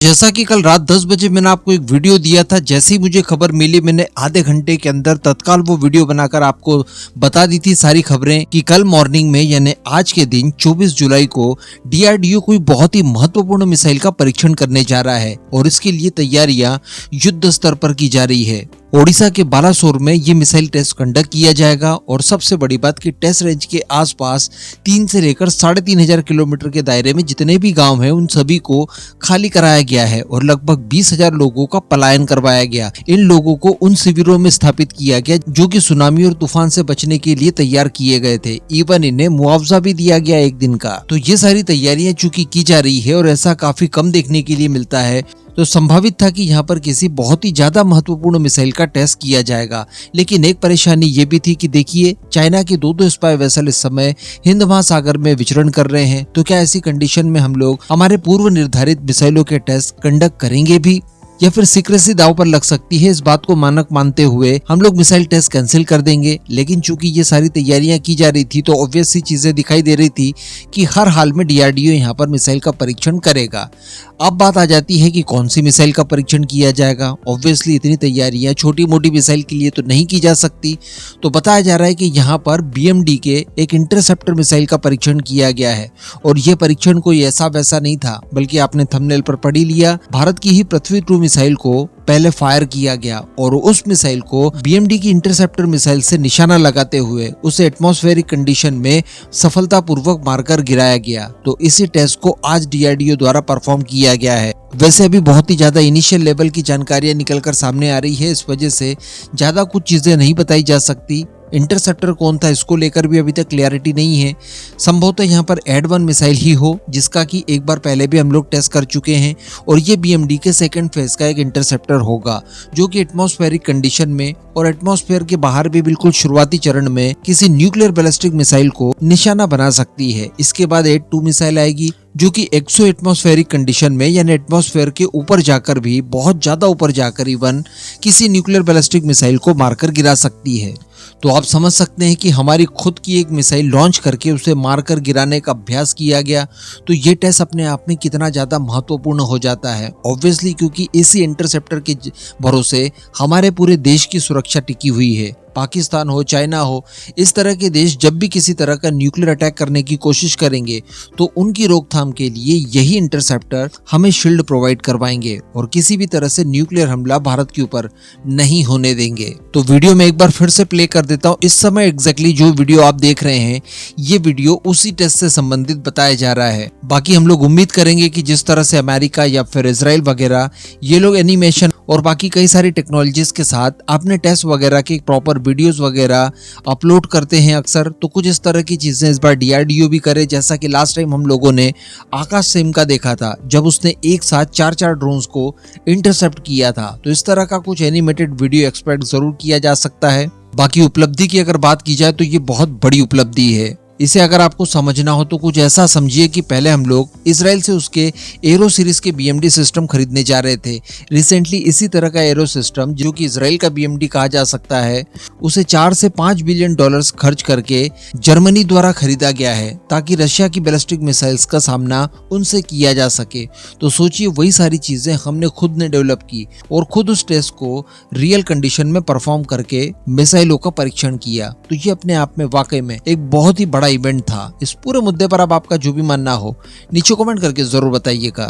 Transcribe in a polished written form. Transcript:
जैसा कि कल रात 10 बजे मैंने आपको एक वीडियो दिया था। जैसे ही मुझे खबर मिली मैंने आधे घंटे के अंदर तत्काल वो वीडियो बनाकर आपको बता दी थी सारी खबरें कि कल मॉर्निंग में यानी आज के दिन 24 जुलाई को डीआरडीओ कोई बहुत ही महत्वपूर्ण मिसाइल का परीक्षण करने जा रहा है और इसके लिए तैयारियां युद्ध स्तर पर की जा रही है। ओडिशा के बालासोर में ये मिसाइल टेस्ट कंडक्ट किया जाएगा और सबसे बड़ी बात कि टेस्ट रेंज के आसपास 3 से लेकर 3,500 किलोमीटर के दायरे में जितने भी गांव हैं उन सभी को खाली कराया गया है और लगभग 20,000 लोगों का पलायन करवाया गया। इन लोगों को उन शिविरों में स्थापित किया गया जो कि सुनामी और तूफान से बचने के लिए तैयार किए गए थे। इवन इन्हें मुआवजा भी दिया गया 1 दिन का। तो ये सारी तैयारियां चूंकि की जा रही है और ऐसा काफी कम देखने के लिए मिलता है, तो संभावित था कि यहाँ पर किसी बहुत ही ज्यादा महत्वपूर्ण मिसाइल का टेस्ट किया जाएगा। लेकिन एक परेशानी ये भी थी कि देखिए चाइना के दो स्पाई वेसल इस समय हिंद महासागर में विचरण कर रहे हैं। तो क्या ऐसी कंडीशन में हम लोग हमारे पूर्व निर्धारित मिसाइलों के टेस्ट कंडक्ट करेंगे भी या फिर सीक्रेसी दांव पर लग सकती है? इस बात को मानक मानते हुए हम लोग मिसाइल टेस्ट कैंसिल कर देंगे। लेकिन चूंकि ये सारी तैयारियां की जा रही थी तो ऑब्वियस सी चीजें दिखाई दे रही थी कि हर हाल में डीआरडीओ यहाँ पर मिसाइल का परीक्षण करेगा। अब बात आ जाती है कि कौन सी मिसाइल का परीक्षण किया जाएगा। ऑब्वियसली इतनी तैयारियां छोटी मोटी मिसाइल के लिए तो नहीं की जा सकती। तो बताया जा रहा है कि यहाँ पर बीएमडी के एक इंटरसेप्टर मिसाइल का परीक्षण किया गया है और यह परीक्षण कोई ऐसा वैसा नहीं था, बल्कि आपने थंबनेल पर पढ़ ही लिया। भारत की ही पृथ्वी 2 मिसाइल को पहले फायर किया गया और उस मिसाइल को बीएमडी की इंटरसेप्टर मिसाइल से निशाना लगाते हुए उसे एटमॉस्फेरिक कंडीशन में सफलतापूर्वक मारकर गिराया गया। तो इसी टेस्ट को आज डीआरडीओ द्वारा परफॉर्म किया गया है। वैसे अभी बहुत ही ज्यादा इनिशियल लेवल की जानकारियां निकलकर सामने आ रही है, इस वजह से ज्यादा कुछ चीजें नहीं बताई जा सकती। इंटरसेप्टर कौन था इसको लेकर भी अभी तक क्लैरिटी नहीं है। संभवतः यहाँ पर एड-1 मिसाइल ही हो जिसका कि एक बार पहले भी हम लोग टेस्ट कर चुके हैं और ये बीएमडी के सेकंड फेज का एक इंटरसेप्टर होगा जो कि एटमॉस्फेरिक कंडीशन में और एटमॉस्फेयर के बाहर भी बिल्कुल शुरुआती चरण में किसी न्यूक्लियर बैलिस्टिक मिसाइल को निशाना बना सकती है। इसके बाद एड-2 मिसाइल आएगी जो कि एक्सो एटमॉस्फेरिक कंडीशन में यानी एटमॉस्फेयर के ऊपर जाकर भी बहुत ज्यादा ऊपर जाकर इवन किसी न्यूक्लियर बैलिस्टिक मिसाइल को मारकर गिरा सकती है। तो आप समझ सकते हैं कि हमारी खुद की एक मिसाइल लॉन्च करके उसे मारकर गिराने का अभ्यास किया गया। तो ये टेस्ट अपने आप में कितना ज्यादा महत्वपूर्ण हो जाता है। ऑब्वियसली क्योंकि इसी इंटरसेप्टर के भरोसे हमारे पूरे देश की सुरक्षा टिकी हुई है। पाकिस्तान हो, चाइना हो, इस तरह के देश जब भी किसी तरह का न्यूक्लियर अटैक करने की कोशिश करेंगे तो उनकी रोकथाम के लिए यही इंटरसेप्टर हमें शील्ड प्रोवाइड करवाएंगे और किसी भी तरह से न्यूक्लियर हमला भारत के ऊपर नहीं होने देंगे। तो वीडियो में एक बार फिर से प्ले कर देता हूँ। इस समय एग्जैक्टली जो वीडियो आप देख रहे हैं ये वीडियो उसी टेस्ट से संबंधित बताया जा रहा है। बाकी हम लोग उम्मीद करेंगे कि जिस तरह से अमेरिका या फिर इजराइल वगैरह ये लोग एनिमेशन और बाकी कई सारी टेक्नोलॉजीज के साथ अपने टेस्ट वगैरह के प्रॉपर वीडियोस वगैरह अपलोड करते हैं अक्सर, तो कुछ इस तरह की चीजें इस बार डीआरडीओ भी करे। जैसा कि लास्ट टाइम हम लोगों ने आकाश सिम का देखा था जब उसने एक साथ 4 ड्रोन्स को इंटरसेप्ट किया था। तो इस तरह का कुछ एनिमेटेड वीडियो एक्सपेक्ट जरूर किया जा सकता है। बाकी उपलब्धि की अगर बात की जाए तो ये बहुत बड़ी उपलब्धि है। इसे अगर आपको समझना हो तो कुछ ऐसा समझिए कि पहले हम लोग इजराइल से उसके एरो सीरीज के बीएमडी सिस्टम खरीदने जा रहे थे। रिसेंटली इसी तरह का एरो सिस्टम जो कि इजराइल का बीएमडी कहा जा सकता है उसे 4 से 5 बिलियन डॉलर्स खर्च करके जर्मनी द्वारा खरीदा गया है ताकि रशिया की बैलिस्टिक मिसाइल्स का सामना उनसे किया जा सके। तो सोचिए वही सारी चीजें हमने खुद ने डेवलप की और खुद उस टेस्ट को रियल कंडीशन में परफॉर्म करके मिसाइलों का परीक्षण किया। तो ये अपने आप में वाकई में एक बहुत ही बड़ा इवेंट था। इस पूरे मुद्दे पर अब आपका जो भी मानना हो नीचे कमेंट करके जरूर बताइएगा।